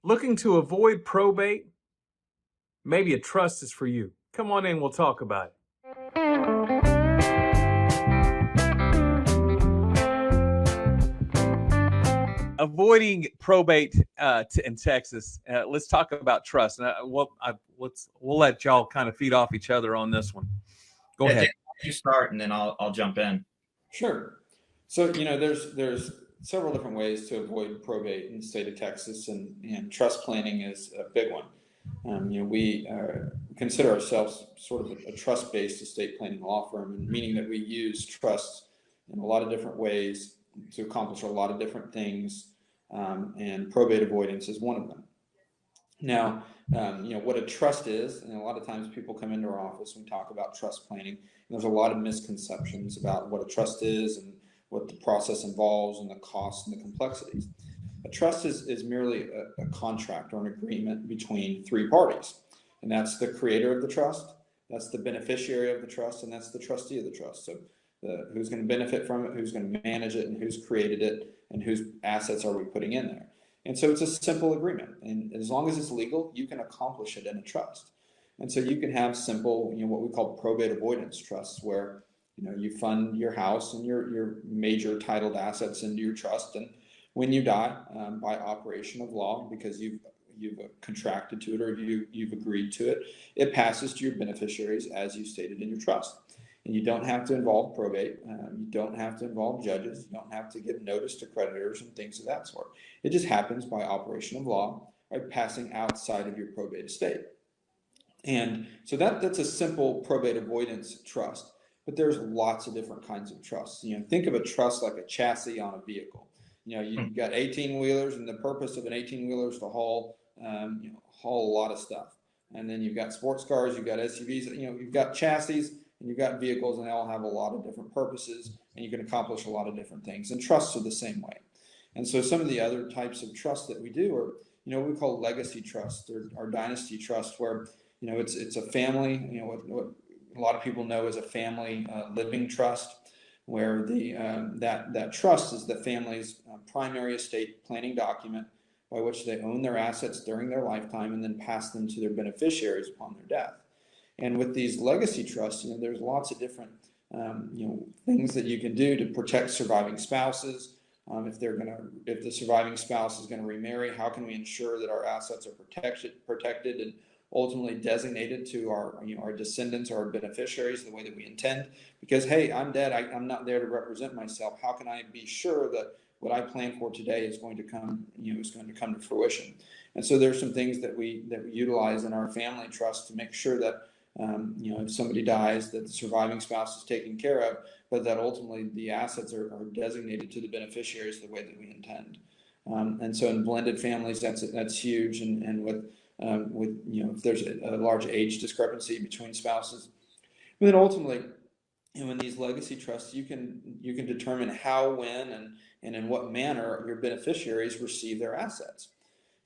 Looking to avoid probate? Maybe a trust is for you. Come on in, we'll talk about it. Avoiding probate in Texas. Let's talk about trust. And we'll let y'all kind of feed off each other on this one. Go ahead. You start, and then I'll jump in. Sure. So, there's several different ways to avoid probate in the state of Texas, and trust planning is a big one. We consider ourselves sort of a trust-based estate planning law firm, meaning that we use trust in a lot of different ways to accomplish a lot of different things, and probate avoidance is one of them. Now, what a trust is, and a lot of times people come into our office and we talk about trust planning, and there's a lot of misconceptions about what a trust is and what the process involves and the costs and the complexities. A trust is merely a contract or an agreement between three parties, and that's the creator of the trust, that's the beneficiary of the trust, and that's the trustee of the trust. So who's going to benefit from it, who's going to manage it, and who's created it, and whose assets are we putting in there. And so it's a simple agreement, and as long as it's legal, you can accomplish it in a trust. And so you can have simple, what we call probate avoidance trusts, where you fund your house and your major titled assets into your trust, and when you die, by operation of law, because you've contracted to it or you've agreed to it, it passes to your beneficiaries as you stated in your trust. And you don't have to involve probate. You don't have to involve judges. You don't have to give notice to creditors and things of that sort. It just happens by operation of law, by passing outside of your probate estate. And so that's a simple probate avoidance trust. But there's lots of different kinds of trusts. Think of a trust like a chassis on a vehicle. You've got 18-wheelers, and the purpose of an 18-wheeler is to haul a lot of stuff. And then you've got sports cars, you've got SUVs, you've got chassis, and you've got vehicles, and they all have a lot of different purposes, and you can accomplish a lot of different things. And trusts are the same way. And so some of the other types of trusts that we do are, what we call legacy trust or dynasty trust, where, it's a family, what a lot of people know as a family living trust, where that trust is the family's primary estate planning document by which they own their assets during their lifetime and then pass them to their beneficiaries upon their death. And with these legacy trusts, there's lots of different things that you can do to protect surviving spouses. If the surviving spouse is going to remarry, how can we ensure that our assets are protected and ultimately designated to our descendants or our beneficiaries the way that we intend? Because, hey, I'm dead. I'm not there to represent myself. How can I be sure that what I plan for today is going to come, to fruition? And so there's some things that we utilize in our family trust to make sure that, if somebody dies, that the surviving spouse is taken care of, but that ultimately the assets are designated to the beneficiaries the way that we intend. And so in blended families, that's huge. And with if there's a large age discrepancy between spouses, and then ultimately, in these legacy trusts, you can determine how, when, and in what manner your beneficiaries receive their assets.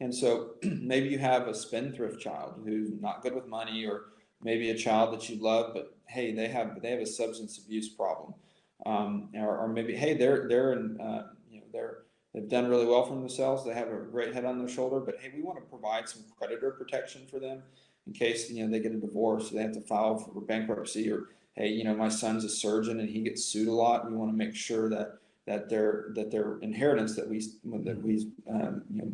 And so maybe you have a spendthrift child who's not good with money, or maybe a child that you love, but hey, they have a substance abuse problem, or maybe, hey, they've done really well for themselves. They have a great head on their shoulder, but hey, we want to provide some creditor protection for them in case they get a divorce, they have to file for bankruptcy, or hey, my son's a surgeon and he gets sued a lot. We want to make sure that their inheritance that we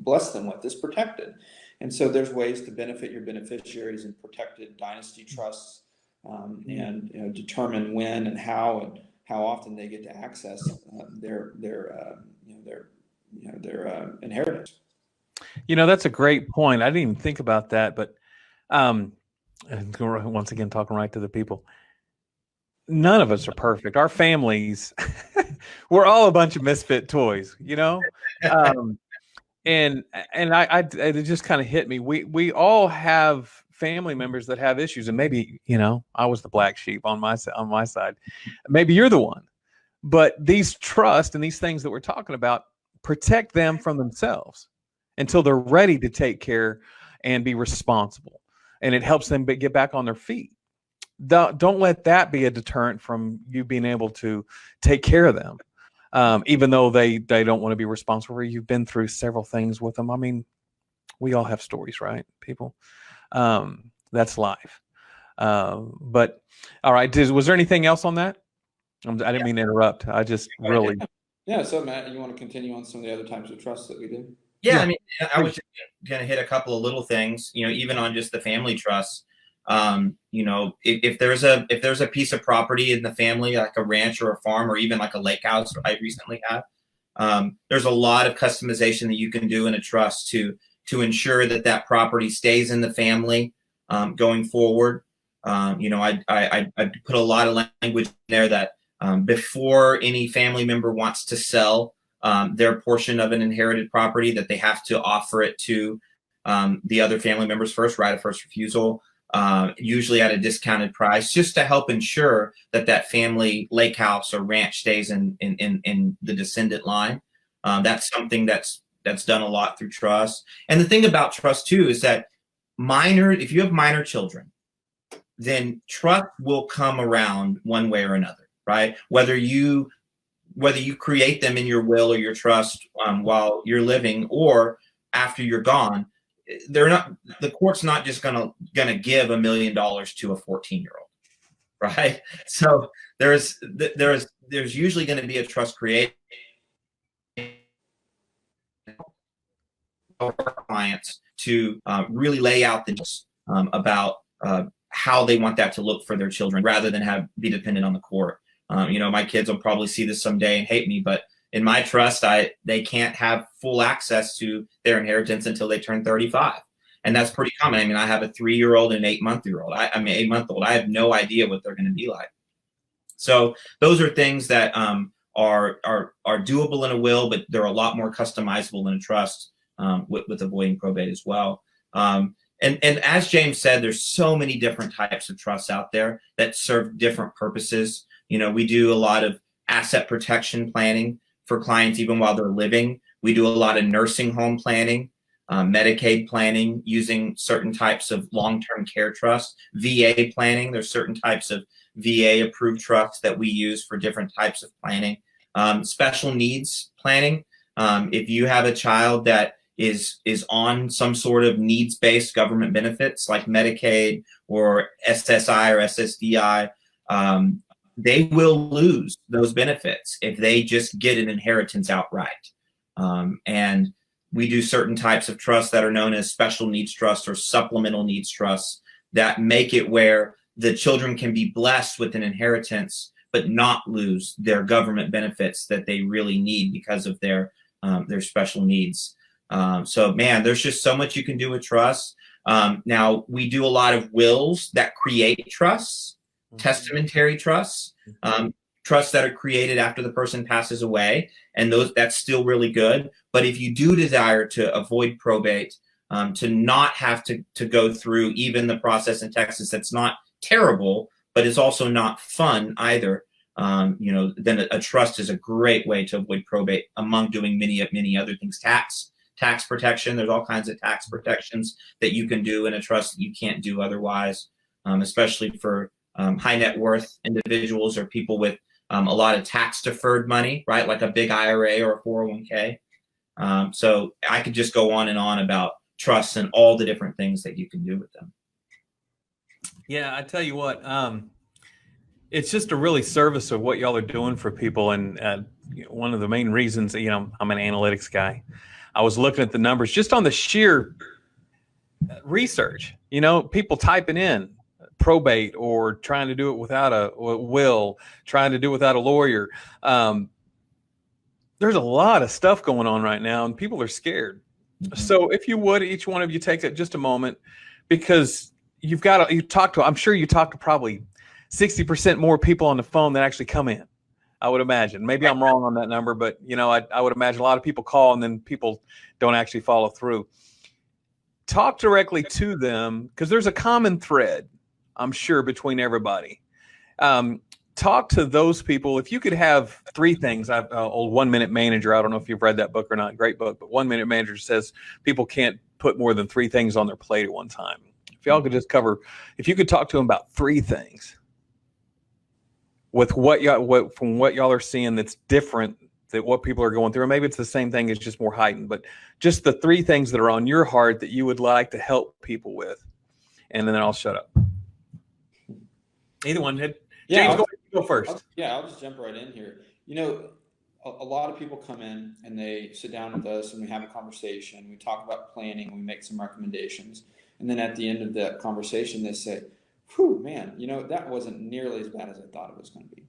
bless them with is protected. And so there's ways to benefit your beneficiaries in protected dynasty trusts, and determine when and how often they get to access their inheritance. That's a great point. I didn't even think about that, but once again, talking right to the people. None of us are perfect. Our families, we're all a bunch of misfit toys, and it just kind of hit me. We all have family members that have issues, and maybe I was the black sheep on my side. Maybe you're the one, but these trust and these things that we're talking about protect them from themselves until they're ready to take care and be responsible, and it helps them get back on their feet. Don't let that be a deterrent from you being able to take care of them. Even though they don't want to be responsible for you. You've been through several things with them. I mean, We all have stories, right, people? That's life. But all right, was there anything else on that? I didn't mean to interrupt. I just really. Yeah. So Matt, you want to continue on some of the other types of trusts that we do? Yeah, Yeah. I mean, I was just going to hit a couple of little things, even on just the family trust. If there's a piece of property in the family, like a ranch or a farm, or even like a lake house, I recently had, there's a lot of customization that you can do in a trust to ensure that property stays in the family going forward. I put a lot of language in there that before any family member wants to sell their portion of an inherited property, that they have to offer it to the other family members first, right of first refusal, usually at a discounted price, just to help ensure that family lake house or ranch stays in the descendant line. That's something that's done a lot through trust. And the thing about trust too is that if you have minor children, then trust will come around one way or another, right? Whether you create them in your will or your trust while you're living or after you're gone, the court's not just gonna give $1 million to a 14-year-old, right? So there's usually going to be a trust created for clients to really lay out the about how they want that to look for their children, rather than be dependent on the court. My kids will probably see this someday and hate me, but in my trust, they can't have full access to their inheritance until they turn 35. And that's pretty common. I mean, I have a 3-year-old and an 8-month-old. 8-month-old. I have no idea what they're going to be like. So those are things that are doable in a will, but they're a lot more customizable in a trust with avoiding probate as well. And as James said, there's so many different types of trusts out there that serve different purposes. We do a lot of asset protection planning for clients even while they're living. We do a lot of nursing home planning, Medicaid planning using certain types of long-term care trusts, VA planning. There's certain types of VA approved trusts that we use for different types of planning. Special needs planning. If you have a child that is on some sort of needs-based government benefits like Medicaid or SSI or SSDI, they will lose those benefits if they just get an inheritance outright. And we do certain types of trusts that are known as special needs trusts or supplemental needs trusts that make it where the children can be blessed with an inheritance but not lose their government benefits that they really need because of their special needs. So man, there's just so much you can do with trusts. Now we do a lot of wills that create trusts, testamentary trusts, trusts that are created after the person passes away, and that's still really good. But if you do desire to avoid probate, to not have to go through even the process in Texas, that's not terrible, but it's also not fun either. Then a trust is a great way to avoid probate, among doing many other things. Tax protection. There's all kinds of tax protections that you can do in a trust that you can't do otherwise, especially for high net worth individuals or people with a lot of tax deferred money, right? Like a big IRA or a 401k. So I could just go on and on about trusts and all the different things that you can do with them. Yeah, I tell you what, it's just a really service of what y'all are doing for people. And one of the main reasons, I'm an analytics guy. I was looking at the numbers just on the sheer research, people typing in probate or trying to do it without a will, trying to do it without a lawyer. There's a lot of stuff going on right now and people are scared. Mm-hmm. So if you would, each one of you take just a moment, because I'm sure you talk to probably 60% more people on the phone that actually come in. I would imagine. Maybe I'm wrong on that number, but I would imagine a lot of people call and then people don't actually follow through. Talk directly to them, because there's a common thread, I'm sure, between everybody. Talk to those people. If you could have 3 things, old 1 Minute Manager, I don't know if you've read that book or not, great book, but 1 Minute Manager says people can't put more than 3 things on their plate at one time. If y'all could just if you could talk to them about 3 things with from what y'all are seeing that's different that what people are going through. Or maybe it's the same thing, it's just more heightened, but just the 3 things that are on your heart that you would like to help people with. And then I'll shut up. Either one. James, go first. I'll just jump right in here. A lot of people come in and they sit down with us and we have a conversation. We talk about planning. We make some recommendations. And then at the end of that conversation, they say, whew, man, that wasn't nearly as bad as I thought it was going to be.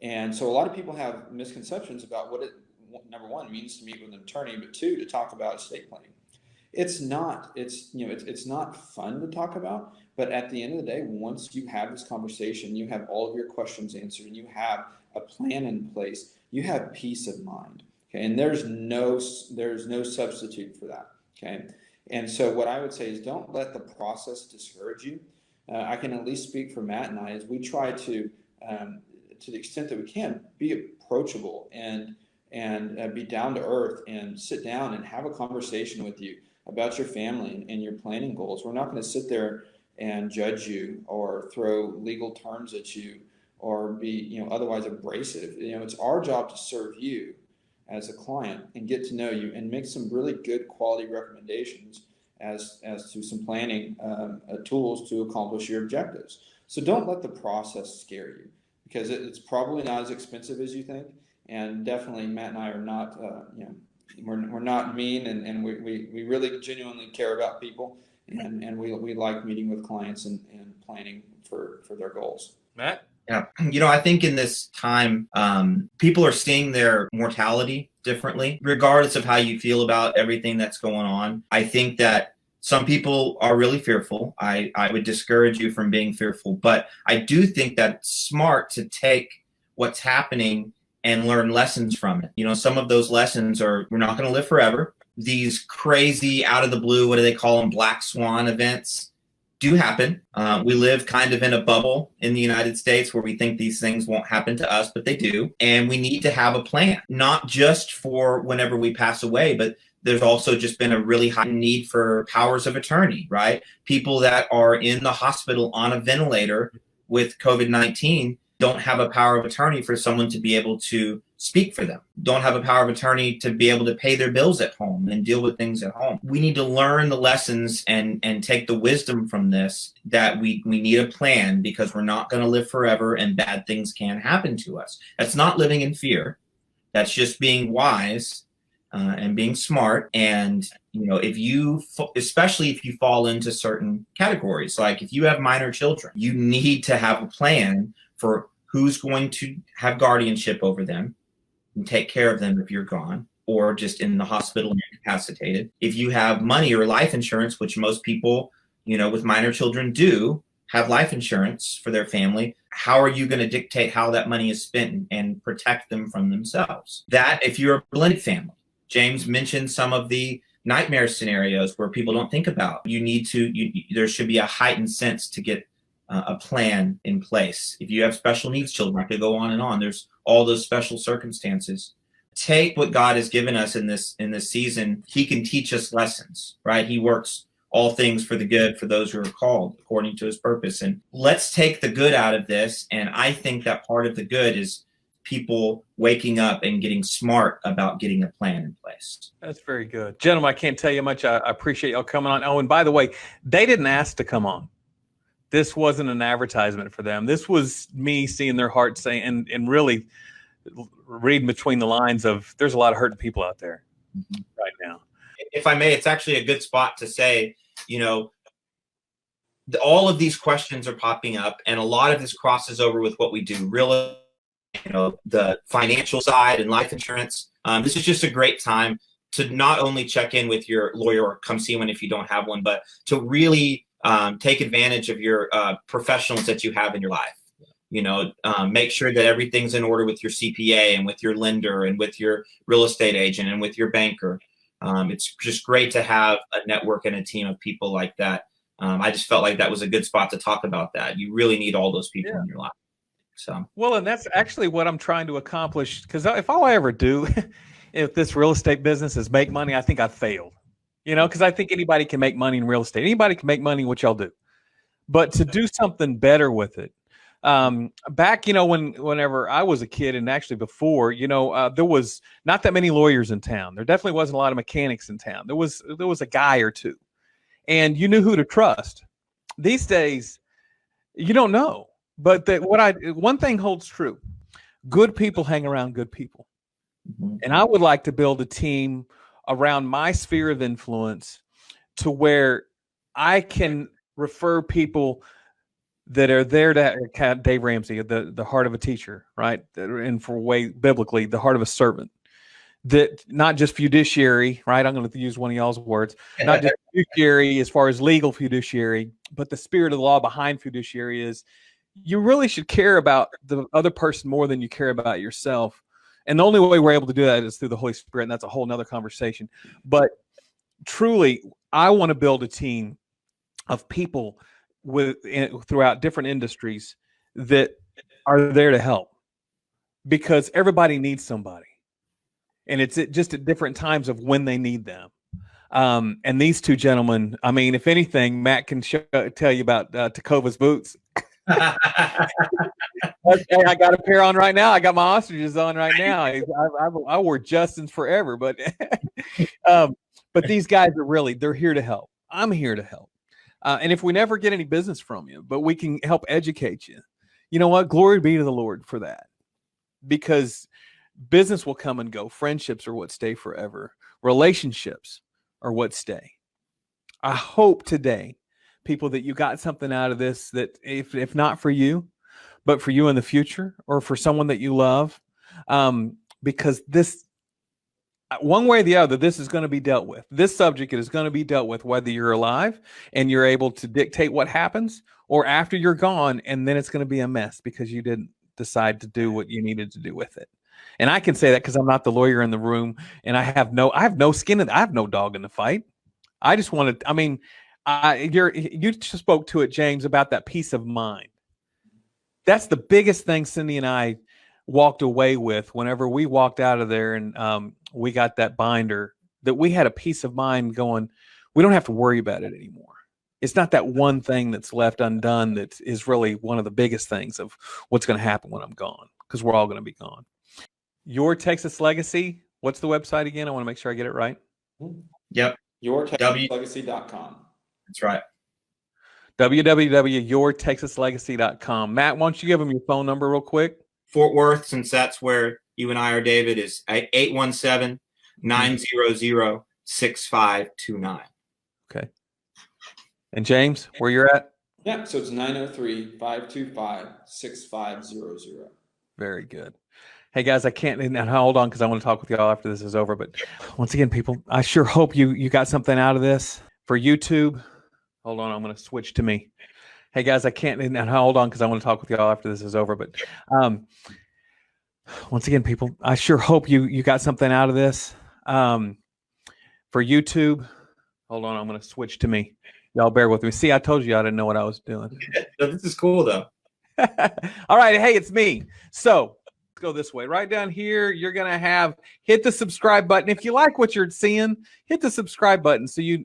And so a lot of people have misconceptions about what it, number one, means to meet with an attorney, but 2, to talk about estate planning. It's not fun to talk about, but at the end of the day, once you have this conversation, you have all of your questions answered and you have a plan in place, you have peace of mind. Okay. And there's no substitute for that. Okay. And so what I would say is don't let the process discourage you. I can at least speak for Matt and I, as we try to the extent that we can, be approachable and be down to earth and sit down and have a conversation with you about your family and your planning goals. We're not going to sit there and judge you or throw legal terms at you or be, otherwise abrasive. It's our job to serve you as a client and get to know you and make some really good quality recommendations as to some planning tools to accomplish your objectives. So don't let the process scare you, because it's probably not as expensive as you think. And definitely Matt and I are not, we're not mean, and we really genuinely care about people, and we like meeting with clients and planning for their goals. Matt? Yeah. I think in this time, people are seeing their mortality differently, regardless of how you feel about everything that's going on. I think that some people are really fearful. I would discourage you from being fearful, but I do think that it's smart to take what's happening and learn lessons from it. Some of those lessons are, we're not going to live forever. These crazy out of the blue, what do they call them? Black swan events do happen. We live kind of in a bubble in the United States where we think these things won't happen to us, but they do. And we need to have a plan, not just for whenever we pass away, but there's also just been a really high need for powers of attorney, right? People that are in the hospital on a ventilator with COVID-19 don't have a power of attorney for someone to be able to speak for them, don't have a power of attorney to be able to pay their bills at home and deal with things at home. We need to learn the lessons and take the wisdom from this, that we need a plan, because we're not going to live forever and bad things can happen to us. That's not living in fear. That's just being wise and being smart. And, especially if you fall into certain categories, like if you have minor children, you need to have a plan for who's going to have guardianship over them and take care of them if you're gone or just in the hospital and incapacitated. If you have money or life insurance, which most people, with minor children do have life insurance for their family, how are you going to dictate how that money is spent and protect them from themselves? That, if you're a blended family, James mentioned some of the nightmare scenarios where people don't think about. There should be a heightened sense to get a plan in place. If you have special needs children, I could go on and on. There's all those special circumstances. Take what God has given us in this season. He can teach us lessons, right? He works all things for the good for those who are called according to his purpose. And let's take the good out of this. And I think that part of the good is people waking up and getting smart about getting a plan in place. That's very good. Gentlemen, I can't tell you much. I appreciate y'all coming on. Oh, and by the way, they didn't ask to come on. This wasn't an advertisement for them. This was me seeing their heart saying, and really reading between the lines of, there's a lot of hurting people out there right now. If I may, it's actually a good spot to say, all of these questions are popping up, and a lot of this crosses over with what we do. Really, the financial side and life insurance. This is just a great time to not only check in with your lawyer or come see one if you don't have one, but to really take advantage of your professionals that you have in your life. Make sure that everything's in order with your CPA and with your lender and with your real estate agent and with your banker. It's just great to have a network and a team of people like that. I just felt like that was a good spot to talk about that. You really need all those people in your life. So well, and that's actually what I'm trying to accomplish, because if all I ever do if this real estate business is make money, I think I've failed. Because I think anybody can make money in real estate. Anybody can make money, what y'all do. But to do something better with it, Back, whenever I was a kid, and actually before, there was not that many lawyers in town. There definitely wasn't a lot of mechanics in town. There was a guy or two, and you knew who to trust. These days, you don't know. But one thing holds true: good people hang around good people. And I would like to build a team around my sphere of influence to where I can refer people that are there to Dave Ramsey, the heart of a teacher, right? And biblically, the heart of a servant. That not just fiduciary, right? I'm going to use one of y'all's words, not just fiduciary as far as legal fiduciary, but the spirit of the law behind fiduciary is you really should care about the other person more than you care about yourself. And the only way we're able to do that is through the Holy Spirit. And that's a whole nother conversation. But truly, I want to build a team of people throughout different industries that are there to help, because everybody needs somebody. And it's just at different times of when they need them. And these two gentlemen, I mean, if anything, Matt can tell you about Takova's boots. I got a pair on right now. I got my ostriches on right now. I wore Justin's forever, but these guys they're here to help. I'm here to help. And if we never get any business from you, but we can help educate you, you know what? Glory be to the Lord for that, because business will come and go. Friendships are what stay forever. Relationships are what stay. I hope today, people, that you got something out of this, that if not for you, but for you in the future, or for someone that you love, because this, one way or the other, this is going to be dealt with. This subject is going to be dealt with, whether you're alive and you're able to dictate what happens, or after you're gone, and then it's going to be a mess because you didn't decide to do what you needed to do with it. And I can say that because I'm not the lawyer in the room, and I have no skin in, I have no dog in the fight. I just wanted, I mean, you spoke to it, James, about that peace of mind. That's the biggest thing Cindy and I walked away with whenever we walked out of there, and we got that binder, that we had a peace of mind going, we don't have to worry about it anymore. It's not that one thing that's left undone that is really one of the biggest things of what's going to happen when I'm gone, because we're all going to be gone. Your Texas Legacy, what's the website again? I want to make sure I get it right. Yep. YourTexasLegacy.com. That's right. www.yourtexaslegacy.com. Matt, why don't you give them your phone number real quick? Fort Worth, since that's where you and I are, David, is 817-900-6529. Okay. And James, where you're at? Yeah, so it's 903-525-6500. Very good. Hey guys, I can't hold on because I want to talk with y'all after this is over. But once again, people, I sure hope you got something out of this. For YouTube, hold on, I'm going to switch to me. Hey guys, I can't hold on because I want to talk with y'all after this is over. But once again, people, I sure hope you got something out of this. For YouTube, hold on, I'm going to switch to me. Y'all bear with me. See, I told you I didn't know what I was doing. This is cool though. All right, hey, it's me. So go this way. Right down here, you're going to hit the subscribe button. If you like what you're seeing, hit the subscribe button so you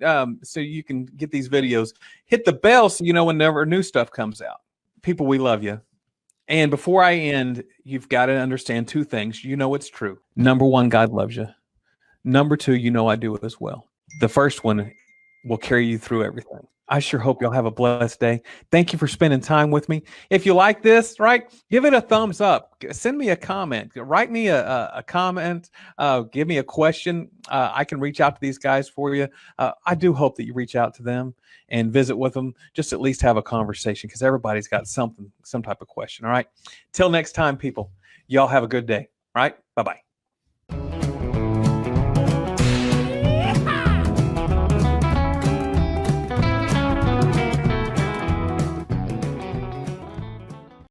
can get these videos. Hit the bell so you know whenever new stuff comes out. People, we love you. And before I end, you've got to understand two things. You know it's true. Number one, God loves you. Number two, you know I do as well. The first one will carry you through everything. I sure hope y'all have a blessed day. Thank you for spending time with me. If you like this, right, give it a thumbs up. Send me a comment. Write me a comment. Give me a question. I can reach out to these guys for you. I do hope that you reach out to them and visit with them. Just at least have a conversation, because everybody's got some type of question. All right. Till next time, people. Y'all have a good day. All right. Bye-bye.